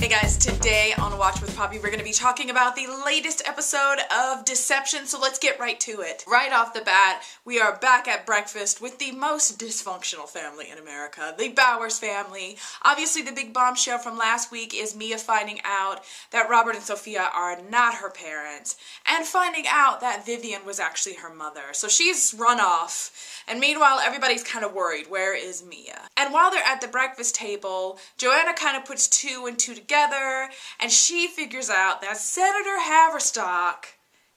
Hey guys, today on Watch with Poppy, we're going to be talking about the latest episode of Deception, so let's get right to it. Right off the bat, we are back at breakfast with the most dysfunctional family in America, the Bowers family. Obviously, the big bombshell from last week is Mia finding out that Robert and Sophia are not her parents, and finding out that Vivian was actually her mother. So she's run off, and meanwhile, everybody's kind of worried. Where is Mia? And while they're at the breakfast table, Joanna kind of puts two and two together, and she figures out that Senator Haverstock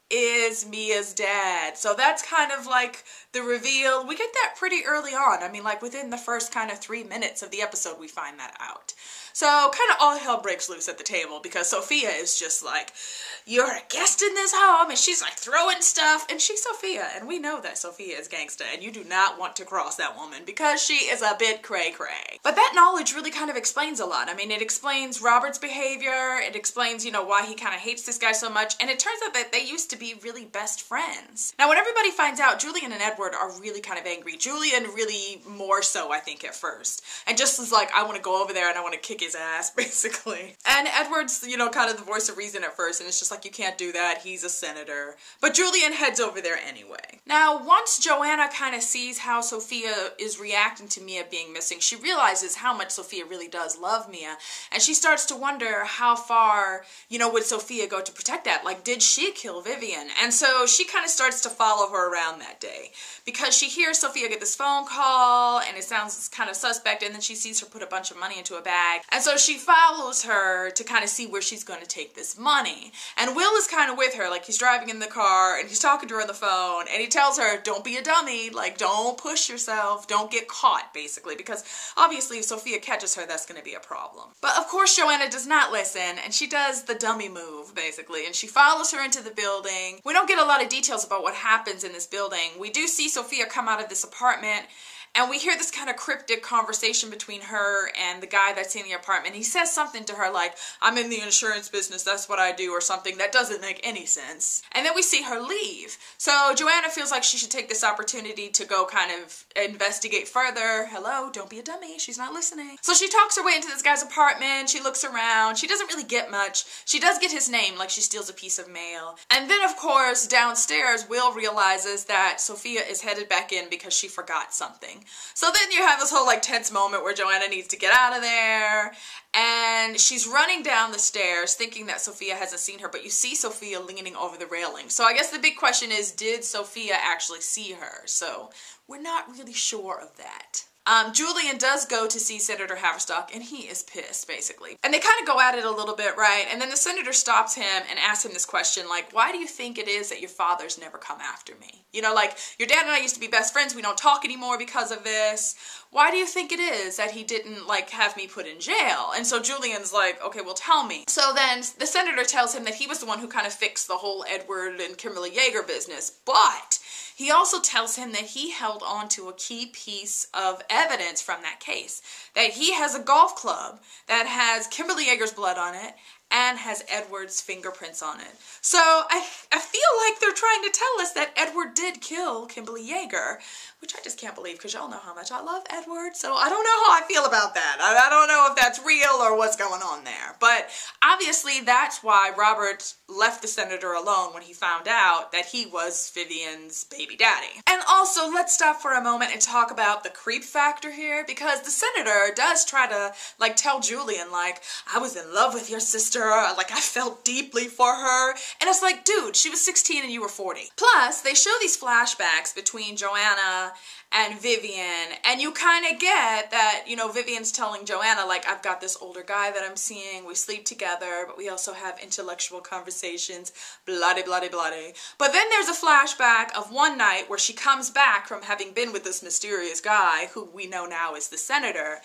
is Mia's dad. So that's kind of like the reveal. We get that pretty early on. I mean, like within the first kind of 3 minutes of the episode, we find that out. So kind of all hell breaks loose at the table because Sophia is just like, you're a guest in this home, and she's like throwing stuff, and she's Sophia, and we know that Sophia is gangsta, and you do not want to cross that woman because she is a bit cray-cray. But that knowledge really kind of explains a lot. I mean, it explains Robert's behavior, it explains, you know, why he kind of hates this guy so much, and it turns out that they used to be really best friends. Now, when everybody finds out, Julian and Edward are really kind of angry. Julian really more so, I think, at first, and just is like, I want to go over there and I want to kick his ass, basically. And Edward's, you know, kind of the voice of reason at first, and it's just like, you can't do that, he's a senator. But Julian heads over there anyway. Now, once Joanna kind of sees how Sophia is reacting to Mia being missing, she realizes how much Sophia really does love Mia, and she starts to wonder how far, you know, would Sophia go to protect that? Like, did she kill Vivian? And so she kind of starts to follow her around that day, because she hears Sophia get this phone call, and it sounds kind of suspect, and then she sees her put a bunch of money into a bag, and so she follows her to kind of see where she's going to take this money. And Will is kind of with her, like he's driving in the car, and he's talking to her on the phone, and he tells her, don't be a dummy, like don't push yourself, don't get caught, basically, because obviously if Sophia catches her, that's going to be a problem. But of course Joanna does not listen, and she does the dummy move, basically, and she follows her into the building. We don't get a lot of details about what happens in this building. We do see Sophia come out of this apartment, and we hear this kind of cryptic conversation between her and the guy that's in the apartment. He says something to her like, I'm in the insurance business, that's what I do, or something that doesn't make any sense. And then we see her leave. So Joanna feels like she should take this opportunity to go kind of investigate further. Hello, don't be a dummy, she's not listening. So she talks her way into this guy's apartment, she looks around, she doesn't really get much. She does get his name, like she steals a piece of mail. And then of course, downstairs, Will realizes that Sophia is headed back in because she forgot something. So then you have this whole like tense moment where Joanna needs to get out of there, and she's running down the stairs thinking that Sophia hasn't seen her, but you see Sophia leaning over the railing. So I guess the big question is, did Sophia actually see her? So we're not really sure of that. Julian does go to see Senator Haverstock, and he is pissed, basically. And they kind of go at it a little bit, right? And then the senator stops him and asks him this question, like, why do you think it is that your father's never come after me? You know, like, your dad and I used to be best friends, we don't talk anymore because of this. Why do you think it is that he didn't, like, have me put in jail? And so Julian's like, okay, well, tell me. So then the senator tells him that he was the one who kind of fixed the whole Edward and Kimberly Yeager business, but he also tells him that he held on to a key piece of evidence from that case. That he has a golf club that has Kimberly Yeager's blood on it and has Edward's fingerprints on it. So I feel like they're trying to tell us that Edward did kill Kimberly Yeager, which I just can't believe because y'all know how much I love Edward, so I don't know how I feel about that. I don't know if that's real or what's going on there. But obviously that's why Robert left the senator alone when he found out that he was Vivian's baby daddy. And also, let's stop for a moment and talk about the creep factor here, because the senator does try to, like, tell Julian, like, I was in love with your sister, like, I felt deeply for her. And it's like, dude, she was 16 and you were 40. Plus, they show these flashbacks between Joanna and Vivian, and you kind of get that, you know, Vivian's telling Joanna, like, I've got this older guy that I'm seeing, we sleep together, but we also have intellectual conversations, bloody, bloody, bloody. But then there's a flashback of one night where she comes back from having been with this mysterious guy, who we know now is the senator,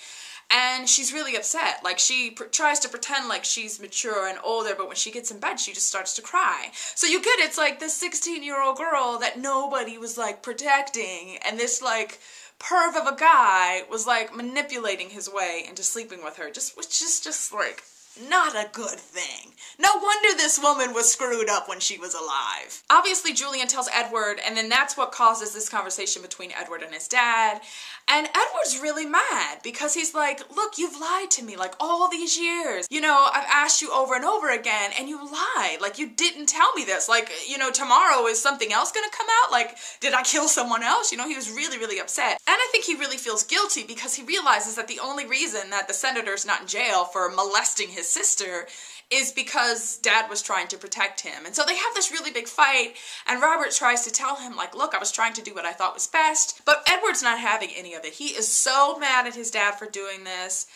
and she's really upset. Like, she tries to pretend like she's mature and older, but when she gets in bed, she just starts to cry. So you get, it's like this 16-year-old girl that nobody was, like, protecting, and this, like, perv of a guy was, like, manipulating his way into sleeping with her, which is just, like, Not a good thing. No wonder this woman was screwed up when she was alive. Obviously, Julian tells Edward, and then that's what causes this conversation between Edward and his dad. And Edward's really mad because he's like, look, you've lied to me like all these years. You know, I've asked you over and over again and you lied. Like, you didn't tell me this. Like, you know, tomorrow is something else gonna come out? Like, did I kill someone else? You know, he was really, really upset. And I think he really feels guilty because he realizes that the only reason that the senator's not in jail for molesting his sister is because Dad was trying to protect him. And so they have this really big fight, and Robert tries to tell him, like, look, I was trying to do what I thought was best, but Edward's not having any of it. He is so mad at his dad for doing this,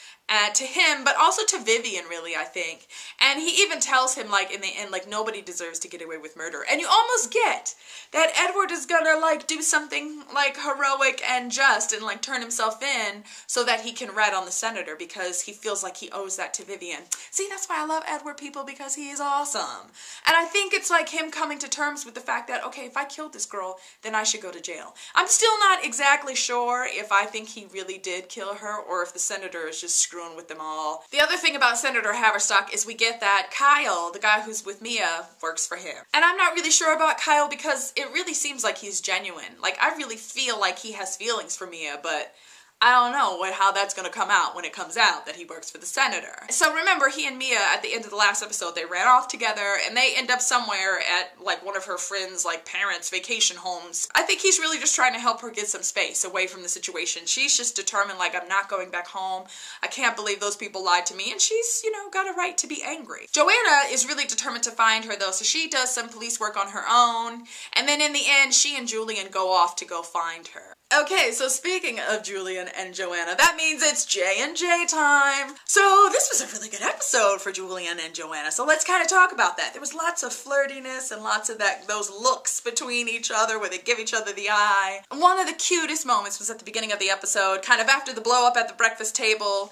to him, but also to Vivian, really, I think. And he even tells him, like, in the end, like, nobody deserves to get away with murder. And you almost get that Edward is gonna, like, do something, like, heroic and just and, like, turn himself in so that he can rat on the senator because he feels like he owes that to Vivian. See, that's why I love Edward, people, because he is awesome. And I think it's, like, him coming to terms with the fact that, okay, if I killed this girl, then I should go to jail. I'm still not exactly sure if I think he really did kill her or if the senator is just screwing with them all. The other thing about Senator Haverstock is we get that Kyle, the guy who's with Mia, works for him. And I'm not really sure about Kyle because it really seems like he's genuine. Like, I really feel like he has feelings for Mia, but I don't know how that's going to come out when it comes out that he works for the senator. So remember, he and Mia, at the end of the last episode, they ran off together, and they end up somewhere at, like, one of her friends' like, parents' vacation homes. I think he's really just trying to help her get some space away from the situation. She's just determined, like, I'm not going back home. I can't believe those people lied to me, and she's, you know, got a right to be angry. Joanna is really determined to find her, though, so she does some police work on her own, and then in the end, she and Julian go off to go find her. Okay, so speaking of Julian and Joanna, that means it's J&J time. So this was a really good episode for Julian and Joanna, so let's kind of talk about that. There was lots of flirtiness and lots of those looks between each other where they give each other the eye. One of the cutest moments was at the beginning of the episode, kind of after the blow up at the breakfast table.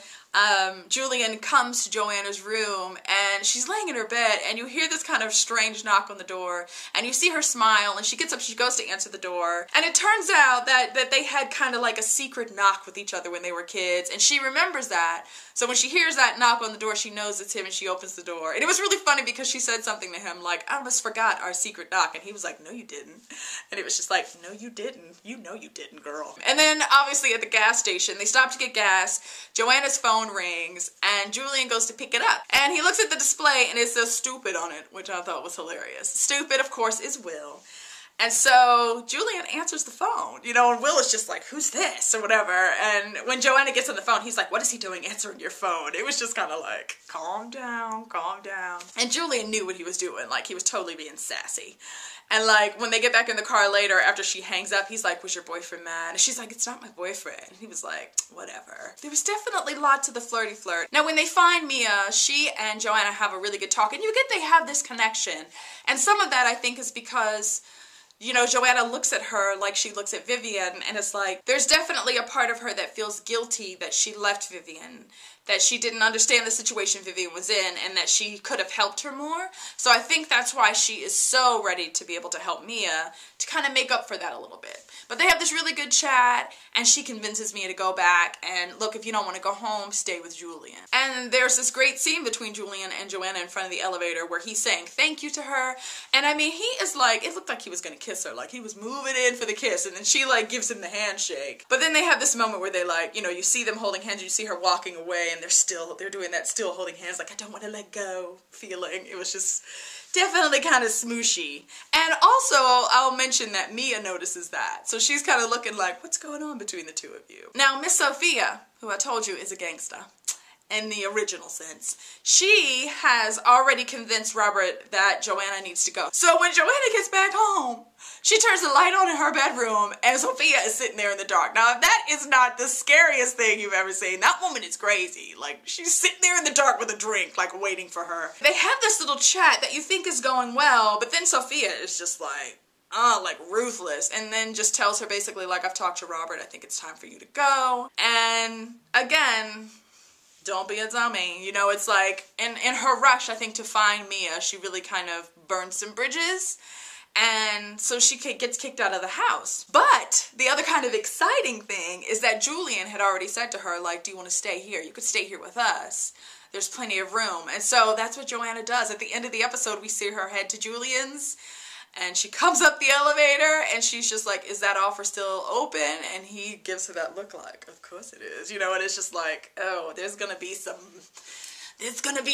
Julian comes to Joanna's room and she's laying in her bed and you hear this kind of strange knock on the door and you see her smile and she gets up, she goes to answer the door, and it turns out that they had kind of like a secret knock with each other when they were kids, and she remembers that. So when she hears that knock on the door, she knows it's him and she opens the door. And it was really funny because she said something to him like, I almost forgot our secret knock, and he was like, no you didn't. And it was just like, no you didn't. You know you didn't, girl. And then obviously at the gas station, they stop to get gas. Joanna's phone rings and Julian goes to pick it up. And he looks at the display and it says stupid on it, which I thought was hilarious. Stupid, of course, is Will. And so Julian answers the phone, you know, and Will is just like, who's this, or whatever. And when Joanna gets on the phone, he's like, what is he doing answering your phone? It was just kind of like, calm down, calm down. And Julian knew what he was doing, like he was totally being sassy. And like, when they get back in the car later, after she hangs up, he's like, was your boyfriend mad? And she's like, it's not my boyfriend. And he was like, whatever. There was definitely lots of the flirty flirt. Now, when they find Mia, she and Joanna have a really good talk, and you get they have this connection. And some of that, I think, is because, you know, Joanna looks at her like she looks at Vivian, and it's like, there's definitely a part of her that feels guilty that she left Vivian, that she didn't understand the situation Vivian was in, and that she could have helped her more. So I think that's why she is so ready to be able to help Mia, to kind of make up for that a little bit. But they have this really good chat, and she convinces Mia to go back, and look, if you don't want to go home, stay with Julian. And there's this great scene between Julian and Joanna in front of the elevator where he's saying thank you to her, and I mean, he is like, it looked like he was gonna kiss her, like he was moving in for the kiss, and then she like gives him the handshake. But then they have this moment where they like, you know, you see them holding hands, you see her walking away, and they're doing that still holding hands, like I don't want to let go feeling. It was just definitely kind of smooshy. And also, I'll mention that Mia notices that. So she's kind of looking like, what's going on between the two of you? Now, Miss Sophia, who I told you is a gangsta in the original sense, she has already convinced Robert that Joanna needs to go. So when Joanna gets back home, she turns the light on in her bedroom and Sophia is sitting there in the dark. Now, that is not the scariest thing you've ever seen. That woman is crazy. Like, she's sitting there in the dark with a drink, like, waiting for her. They have this little chat that you think is going well, but then Sophia is just like ruthless, and then just tells her basically, like, I've talked to Robert, I think it's time for you to go. And again, don't be a dummy. You know, it's like, in her rush, I think, to find Mia, she really kind of burned some bridges. And so she gets kicked out of the house. But the other kind of exciting thing is that Julian had already said to her, like, do you want to stay here? You could stay here with us. There's plenty of room. And so that's what Joanna does. At the end of the episode, we see her head to Julian's, and she comes up the elevator, and she's just like, is that offer still open? And he gives her that look like, of course it is. You know, and it's just like, oh, there's going to be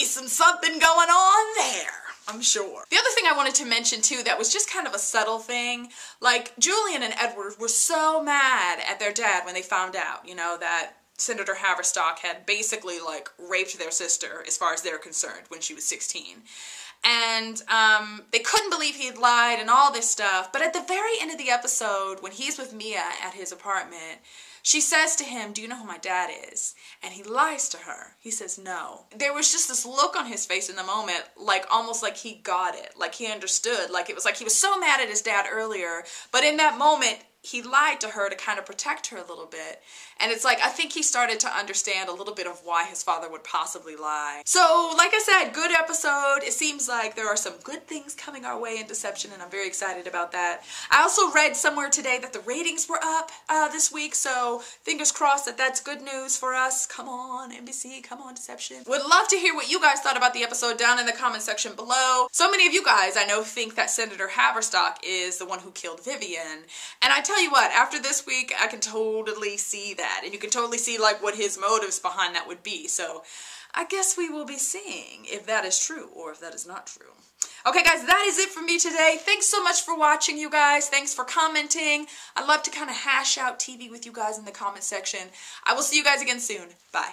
something going on there, I'm sure. The other thing I wanted to mention too that was just kind of a subtle thing, like Julian and Edward were so mad at their dad when they found out, you know, that Senator Haverstock had basically like raped their sister as far as they're concerned when she was 16. And they couldn't believe he had lied and all this stuff. But at the very end of the episode, when he's with Mia at his apartment, she says to him, do you know who my dad is? And he lies to her. He says no. There was just this look on his face in the moment, like almost like he got it, like he understood. Like it was like he was so mad at his dad earlier, but in that moment, he lied to her to kind of protect her a little bit. And it's like, I think he started to understand a little bit of why his father would possibly lie. So, like I said, good episode. It seems like there are some good things coming our way in Deception, and I'm very excited about that. I also read somewhere today that the ratings were up this week, so fingers crossed that that's good news for us. Come on, NBC, come on, Deception. Would love to hear what you guys thought about the episode down in the comment section below. So many of you guys, I know, think that Senator Haverstock is the one who killed Vivian, and I tell you what, after this week, I can totally see that. And you can totally see like what his motives behind that would be. So I guess we will be seeing if that is true or if that is not true. Okay guys, that is it for me today. Thanks so much for watching, you guys. Thanks for commenting. I love to kind of hash out TV with you guys in the comment section. I will see you guys again soon. Bye.